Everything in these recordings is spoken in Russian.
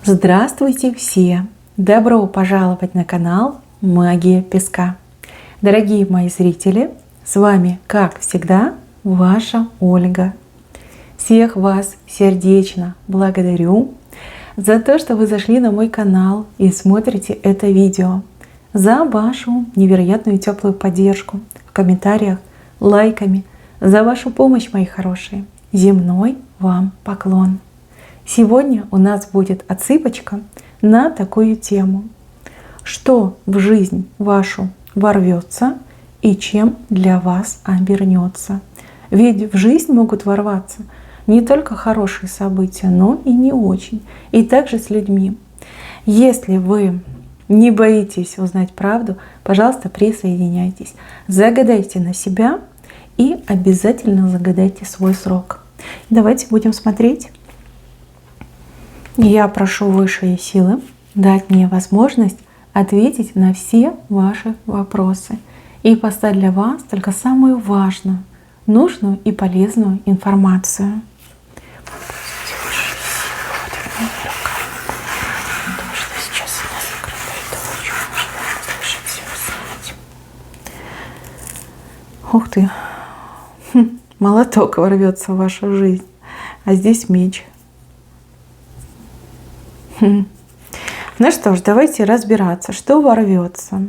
Здравствуйте все! Добро пожаловать на канал Магия Песка. Дорогие мои зрители, с вами, как всегда, ваша Ольга. Всех вас сердечно благодарю за то, что вы зашли на мой канал и смотрите это видео, за вашу невероятную теплую поддержку в комментариях, лайками, за вашу помощь, мои хорошие. Земной вам поклон! Сегодня у нас будет отсыпочка на такую тему. Что в жизнь вашу ворвется и чем для вас обернется. Ведь в жизнь могут ворваться не только хорошие события, но и не очень. И также с людьми. Если вы не боитесь узнать правду, пожалуйста, присоединяйтесь. Загадайте на себя и обязательно загадайте свой срок. Давайте будем смотреть. Я прошу высшие силы дать мне возможность ответить на все ваши вопросы и поставить для вас только самую важную, нужную и полезную информацию. Ух ты! Молоток ворвется в вашу жизнь, а здесь меч. Ну что ж, давайте разбираться, что ворвется.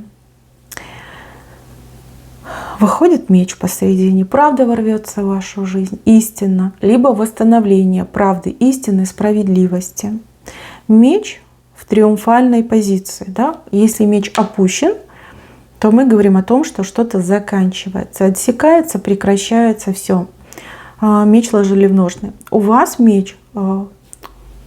Выходит меч посередине, правда ворвется в вашу жизнь, истина, либо восстановление правды, истины, справедливости. Меч в триумфальной позиции. Да? Если меч опущен, то мы говорим о том, что что-то заканчивается, отсекается, прекращается, все. Меч ложили в ножны. У вас меч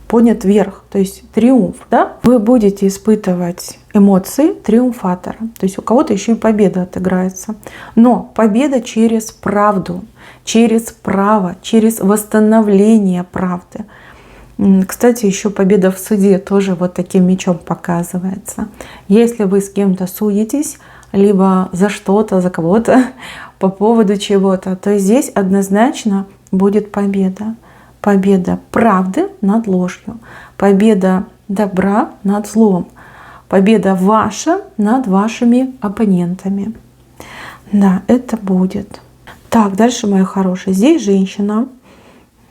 поднят вверх, то есть триумф, да? Вы будете испытывать эмоции триумфатора, то есть у кого-то еще и победа отыграется. Но победа через правду, через право, через восстановление правды. Кстати, еще победа в суде тоже вот таким мечом показывается. Если вы с кем-то судитесь, либо за что-то, за кого-то, по поводу чего-то, то здесь однозначно будет победа. Победа правды над ложью, победа добра над злом, победа ваша над вашими оппонентами. Да, это будет. Так, дальше, мои хорошие. Здесь женщина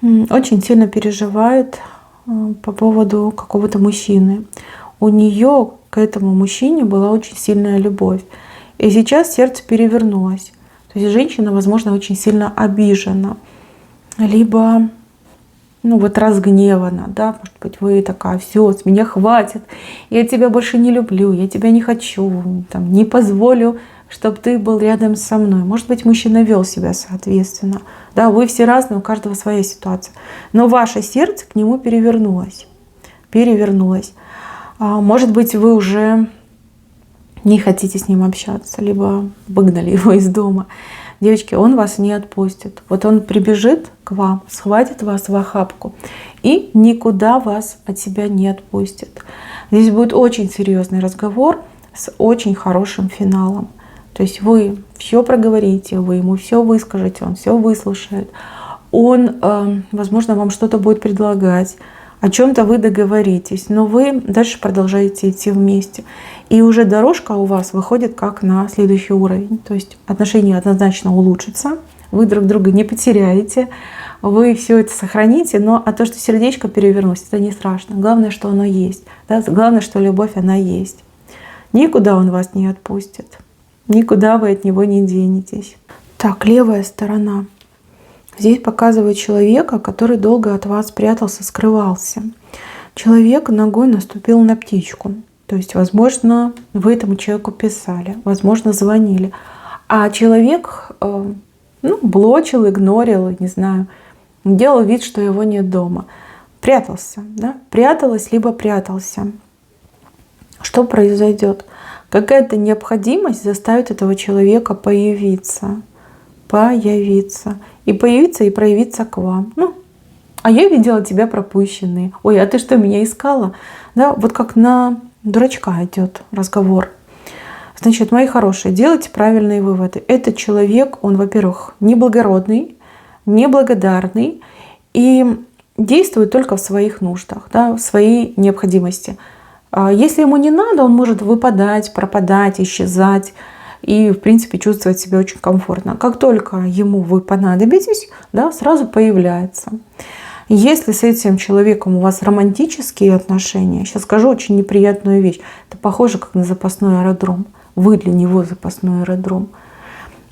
очень сильно переживает по поводу какого-то мужчины. У нее к этому мужчине была очень сильная любовь. И сейчас сердце перевернулось. То есть женщина, возможно, очень сильно обижена. Либо разгневана, да, может быть, вы такая: все, с меня хватит, я тебя больше не люблю, я тебя не хочу, там, не позволю, чтобы ты был рядом со мной. Может быть, мужчина вел себя соответственно. Да, вы все разные, у каждого своя ситуация. Но ваше сердце к нему перевернулось. Может быть, вы уже не хотите с ним общаться, либо выгнали его из дома. Девочки, он вас не отпустит. Вот он прибежит к вам, схватит вас в охапку и никуда вас от себя не отпустит. Здесь будет очень серьезный разговор с очень хорошим финалом. То есть вы все проговорите, вы ему все выскажете, он все выслушает. Он, возможно, вам что-то будет предлагать, о чем-то вы договоритесь, но вы дальше продолжаете идти вместе. И уже дорожка у вас выходит как на следующий уровень. То есть отношения однозначно улучшатся, вы друг друга не потеряете, вы все это сохраните, но то, что сердечко перевернулось, это не страшно. Главное, что оно есть. Да? Главное, что любовь, она есть. Никуда он вас не отпустит. Никуда вы от него не денетесь. Так, левая сторона. Здесь показывает человека, который долго от вас прятался, скрывался. Человек ногой наступил на птичку. То есть, возможно, вы этому человеку писали, возможно, звонили. А человек блочил, игнорил, не знаю, делал вид, что его нет дома. Прятался, да? Пряталась, либо прятался. Что произойдет? Какая-то необходимость заставит этого человека появиться. И появиться, и проявиться к вам. А я видела тебя пропущенной. Ой, а ты что, меня искала? Да, вот как на дурачка идет разговор. Значит, мои хорошие, делайте правильные выводы. Этот человек, он, во-первых, неблагородный, неблагодарный. И действует только в своих нуждах, да, в своей необходимости. Если ему не надо, он может выпадать, пропадать, исчезать и, в принципе, чувствовать себя очень комфортно. Как только ему вы понадобитесь, да, сразу появляется. Если с этим человеком у вас романтические отношения, сейчас скажу очень неприятную вещь, это похоже как на запасной аэродром. Вы для него запасной аэродром.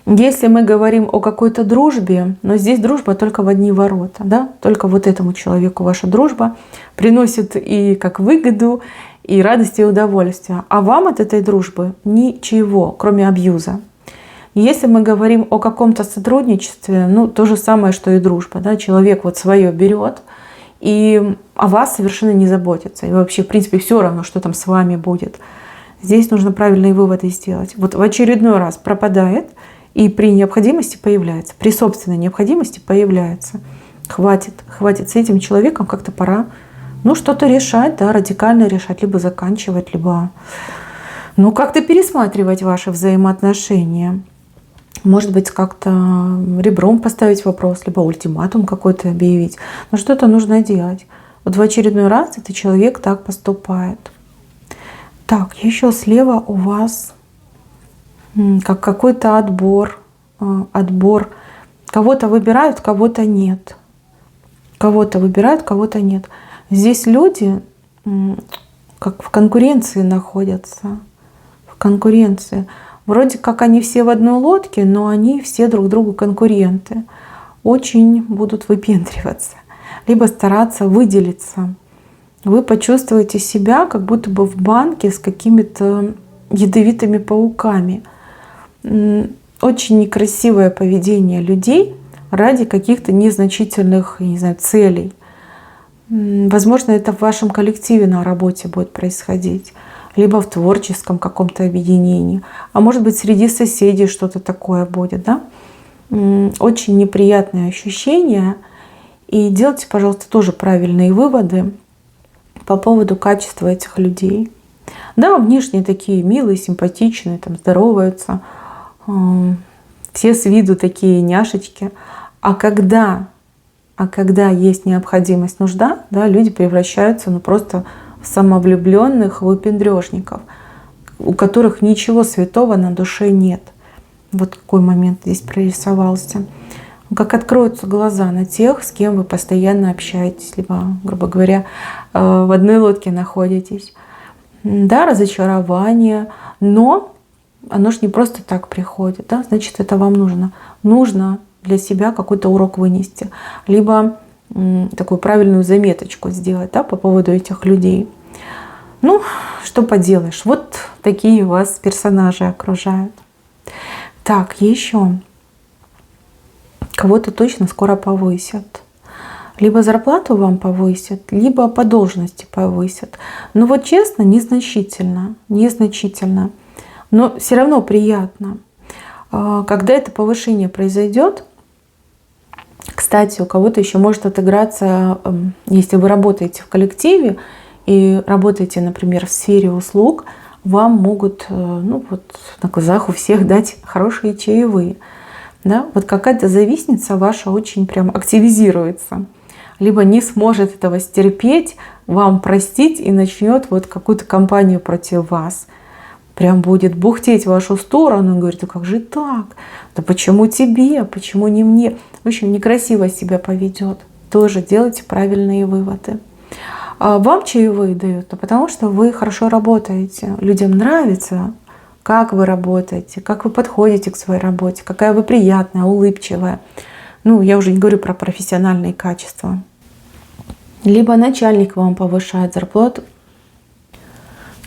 Если мы говорим о какой-то дружбе, но здесь дружба только в одни ворота, да? Только вот этому человеку ваша дружба приносит и как выгоду, и радость, и удовольствие. А вам от этой дружбы ничего, кроме абьюза. Если мы говорим о каком-то сотрудничестве, ну, то же самое, что и дружба. Да? Человек вот свое берет, и о вас совершенно не заботится. И вообще, в принципе, все равно, что там с вами будет. Здесь нужно правильные выводы сделать. Вот в очередной раз пропадает, и при необходимости появляется. При собственной необходимости появляется. Хватит с этим человеком, как-то пора, ну, что-то решать, да, радикально решать, либо заканчивать, либо, ну, как-то пересматривать ваши взаимоотношения. Может быть, как-то ребром поставить вопрос, либо ультиматум какой-то объявить. Но что-то нужно делать. Вот в очередной раз этот человек так поступает. Так, еще слева у вас как какой-то отбор. Кого-то выбирают, кого-то нет. Кого-то выбирают, кого-то нет. Здесь люди как в конкуренции находятся. В конкуренции. Вроде как они все в одной лодке, но они все друг другу конкуренты. Очень будут выпендриваться. Либо стараться выделиться. Вы почувствуете себя как будто бы в банке с какими-то ядовитыми пауками. Очень некрасивое поведение людей ради каких-то незначительных, не знаю, целей. Возможно, это в вашем коллективе на работе будет происходить, либо в творческом каком-то объединении. А может быть, среди соседей что-то такое будет. Да? Очень неприятные ощущения. И делайте, пожалуйста, тоже правильные выводы по поводу качества этих людей. Да, внешне такие милые, симпатичные, там здороваются, все с виду такие няшечки. А когда есть необходимость, нужда, да, люди превращаются просто в самовлюбленных выпендрежников, у которых ничего святого на душе нет. Вот какой момент здесь прорисовался. Как откроются глаза на тех, с кем вы постоянно общаетесь, либо, грубо говоря, в одной лодке находитесь. Да, разочарование, но оно же не просто так приходит, да? Значит, это вам нужно. Нужно для себя какой-то урок вынести, либо такую правильную заметочку сделать, да, по поводу этих людей. Ну, что поделаешь, вот такие вас персонажи окружают. Так, еще. Кого-то точно скоро повысят. Либо зарплату вам повысят, либо по должности повысят. Но вот честно, незначительно. Но все равно приятно. Когда это повышение произойдет, кстати, у кого-то еще может отыграться, если вы работаете в коллективе и работаете, например, в сфере услуг, вам могут, ну вот, на глазах у всех дать хорошие чаевые. Да? Вот какая-то завистница ваша очень прям активизируется. Либо не сможет этого стерпеть, вам простить и начнет вот какую-то кампанию против вас. Прям будет бухтеть в вашу сторону и говорит: да как же так? Да почему тебе? Почему не мне? В общем, некрасиво себя поведет. Тоже делайте правильные выводы. А вам чаевые дают, потому что вы хорошо работаете. Людям нравится, как вы работаете, как вы подходите к своей работе, какая вы приятная, улыбчивая. Ну, я уже не говорю про профессиональные качества. Либо начальник вам повышает зарплату,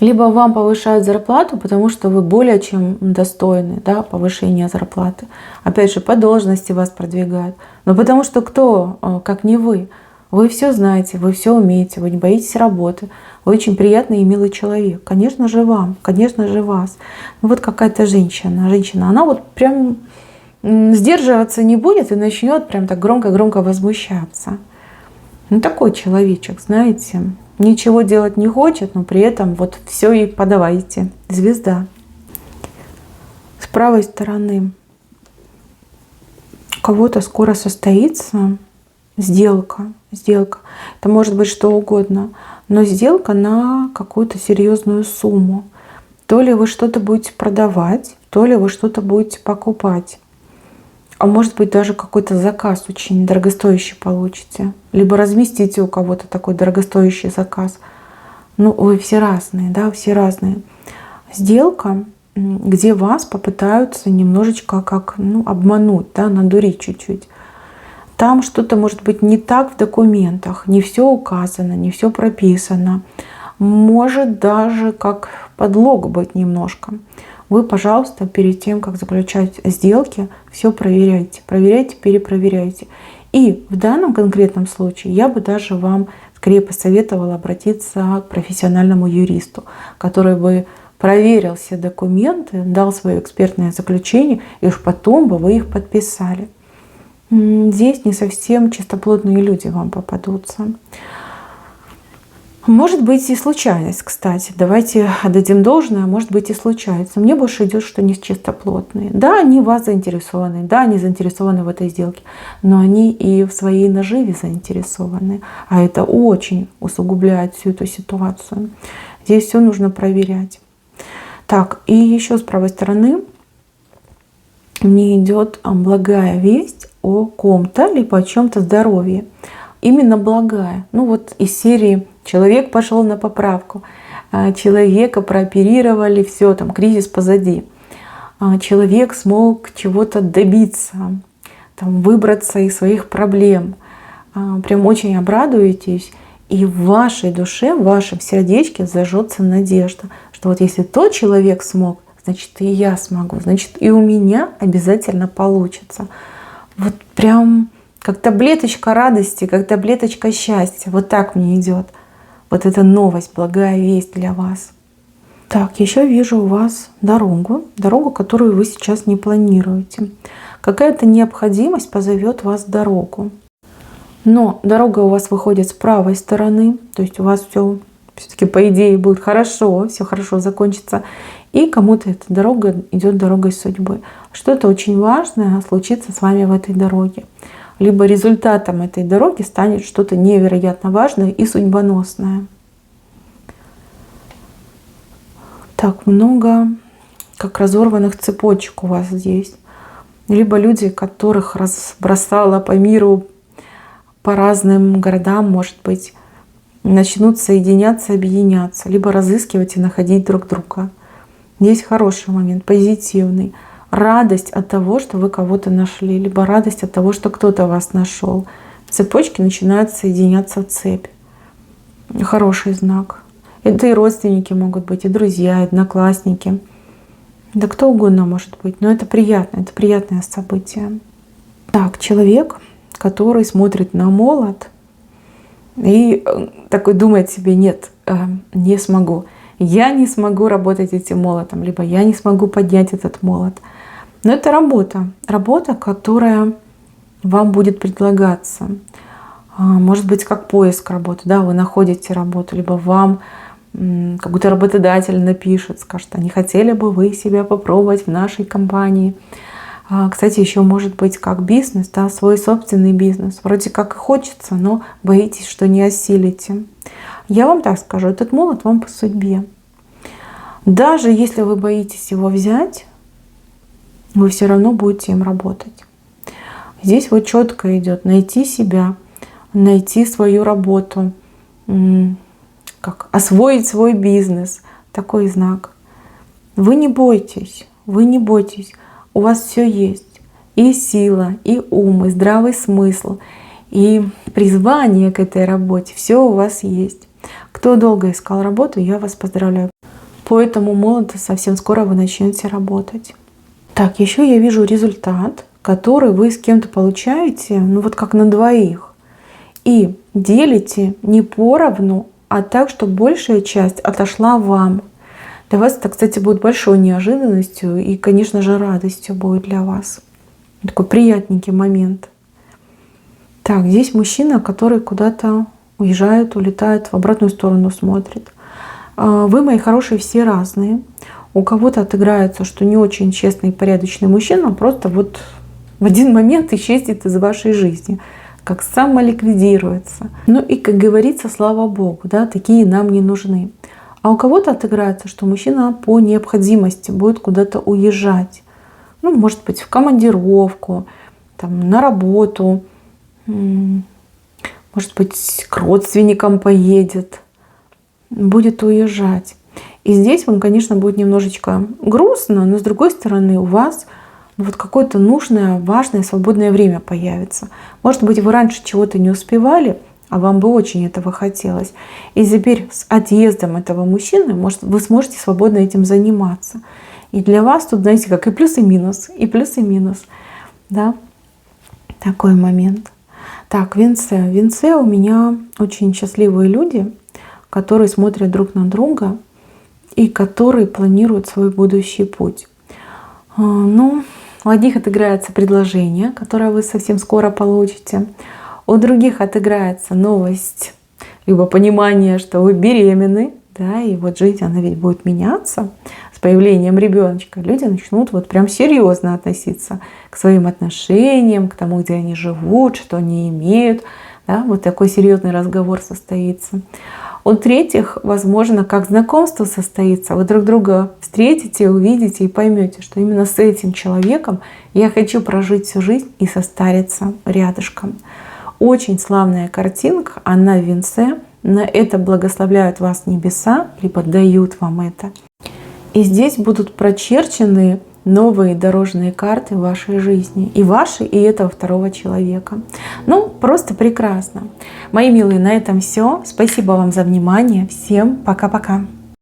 либо вам повышают зарплату, потому что вы более чем достойны, да, повышения зарплаты. Опять же, по должности вас продвигают. Но потому что кто, как не вы? Вы все знаете, вы все умеете, вы не боитесь работы. Вы очень приятный и милый человек. Конечно же вам, конечно же вас. Ну вот какая-то женщина, она вот прям сдерживаться не будет и начнет прям так громко-громко возмущаться. Ну такой человечек, знаете. Ничего делать не хочет, но при этом вот все и подавайте. Звезда. С правой стороны у кого-то скоро состоится Сделка. Сделка. Это может быть что угодно. Но сделка на какую-то серьезную сумму. То ли вы что-то будете продавать, то ли вы что-то будете покупать. А может быть, даже какой-то заказ очень дорогостоящий получите. Либо разместите у кого-то такой дорогостоящий заказ. Ну, вы все разные, да, все разные. Сделка, где вас попытаются немножечко как, обмануть, да, надурить чуть-чуть. Там что-то может быть не так в документах, не все указано, не все прописано. Может даже как подлог быть немножко. Вы, пожалуйста, перед тем, как заключать сделки, все проверяйте. Проверяйте, перепроверяйте. И в данном конкретном случае я бы даже вам скорее посоветовала обратиться к профессиональному юристу, который бы проверил все документы, дал свое экспертное заключение, и уж потом бы вы их подписали. Здесь не совсем чистоплотные люди вам попадутся. Может быть и случайность, кстати. Давайте отдадим должное, может быть и случается. Мне больше идет, что не чистоплотные. Да, они в вас заинтересованы, да, они заинтересованы в этой сделке, но они и в своей наживе заинтересованы. А это очень усугубляет всю эту ситуацию. Здесь все нужно проверять. Так, и еще с правой стороны мне идет благая весть о ком-то, либо о чем-то здоровье. Именно благая. Ну вот из серии «Человек пошел на поправку», человека прооперировали, все, там кризис позади. Человек смог чего-то добиться, там, выбраться из своих проблем. Прям очень обрадуетесь, и в вашей душе, в вашем сердечке зажжется надежда, что вот если тот человек смог, значит и я смогу, значит и у меня обязательно получится. Вот прям как таблеточка радости, как таблеточка счастья. Вот так мне идет. Вот эта новость, благая весть для вас. Так, еще вижу у вас дорогу, которую вы сейчас не планируете. Какая-то необходимость позовет вас в дорогу. Но дорога у вас выходит с правой стороны, то есть у вас все-таки по идее будет хорошо, все хорошо закончится. И кому-то эта дорога идет дорогой судьбы. Что-то очень важное случится с вами в этой дороге. Либо результатом этой дороги станет что-то невероятно важное и судьбоносное. Так, много как разорванных цепочек у вас здесь. Либо люди, которых разбросало по миру, по разным городам, может быть, начнут соединяться, объединяться, либо разыскивать и находить друг друга. Здесь хороший момент, позитивный. Радость от того, что вы кого-то нашли, либо радость от того, что кто-то вас нашел. Цепочки начинают соединяться в цепь. Хороший знак. Это и родственники могут быть, и друзья, и одноклассники. Да кто угодно может быть, но это приятно, это приятное событие. Так, человек, который смотрит на молот и такой думает себе: нет, не смогу. Я не смогу работать этим молотом, либо я не смогу поднять этот молот. Но это работа, которая вам будет предлагаться. Может быть, как поиск работы, да, вы находите работу, либо вам какой-то работодатель напишет, скажет: а не хотели бы вы себя попробовать в нашей компании? Кстати, еще может быть как бизнес, да, свой собственный бизнес. Вроде как и хочется, но боитесь, что не осилите. Я вам так скажу, этот молот вам по судьбе. Даже если вы боитесь его взять, вы все равно будете им работать. Здесь вот четко идет найти себя, найти свою работу, как освоить свой бизнес. Такой знак. Вы не бойтесь, вы не бойтесь. У вас все есть. И сила, и ум, и здравый смысл, и призвание к этой работе. Все у вас есть. Кто долго искал работу, я вас поздравляю. По этому молоту совсем скоро вы начнете работать. Так, еще я вижу результат, который вы с кем-то получаете, ну вот как на двоих. И делите не поровну, а так, чтобы большая часть отошла вам. Для вас это, кстати, будет большой неожиданностью и, конечно же, радостью будет для вас. Такой приятненький момент. Так, здесь мужчина, который куда-то уезжает, улетает, в обратную сторону смотрит. Вы, мои хорошие, все разные. У кого-то отыграется, что не очень честный и порядочный мужчина просто вот в один момент исчезнет из вашей жизни. как самоликвидируется. Ну и, как говорится, слава Богу, да, такие нам не нужны. А у кого-то отыграется, что мужчина по необходимости будет куда-то уезжать. Ну, может быть, в командировку, там, на работу, может быть, к родственникам поедет, будет уезжать. И здесь вам, конечно, будет немножечко грустно, но с другой стороны у вас вот какое-то нужное, важное, свободное время появится. Может быть, вы раньше чего-то не успевали, а вам бы очень этого хотелось. И теперь с отъездом этого мужчины, может, вы сможете свободно этим заниматься. И для вас тут, знаете, как и плюс, и минус, и плюс, и минус. Да? Такой момент. Так, Венце. Венце у меня очень счастливые люди, которые смотрят друг на друга и которые планируют свой будущий путь. Ну, у одних отыграется предложение, которое вы совсем скоро получите. У других отыграется новость, либо понимание, что вы беременны, да, и вот жизнь, она ведь будет меняться с появлением ребеночка. Люди начнут вот прям серьезно относиться к своим отношениям, к тому, где они живут, что они имеют. Да, вот такой серьезный разговор состоится. У третьих, возможно, как знакомство состоится, вы друг друга встретите, увидите и поймете, что именно с этим человеком я хочу прожить всю жизнь и состариться рядышком. Очень славная картинка, она в Венце. На это благословляют вас небеса, либо дают вам это. И здесь будут прочерчены новые дорожные карты вашей жизни. И ваши, и этого второго человека. Ну, просто прекрасно. Мои милые, на этом все. Спасибо вам за внимание. Всем пока-пока.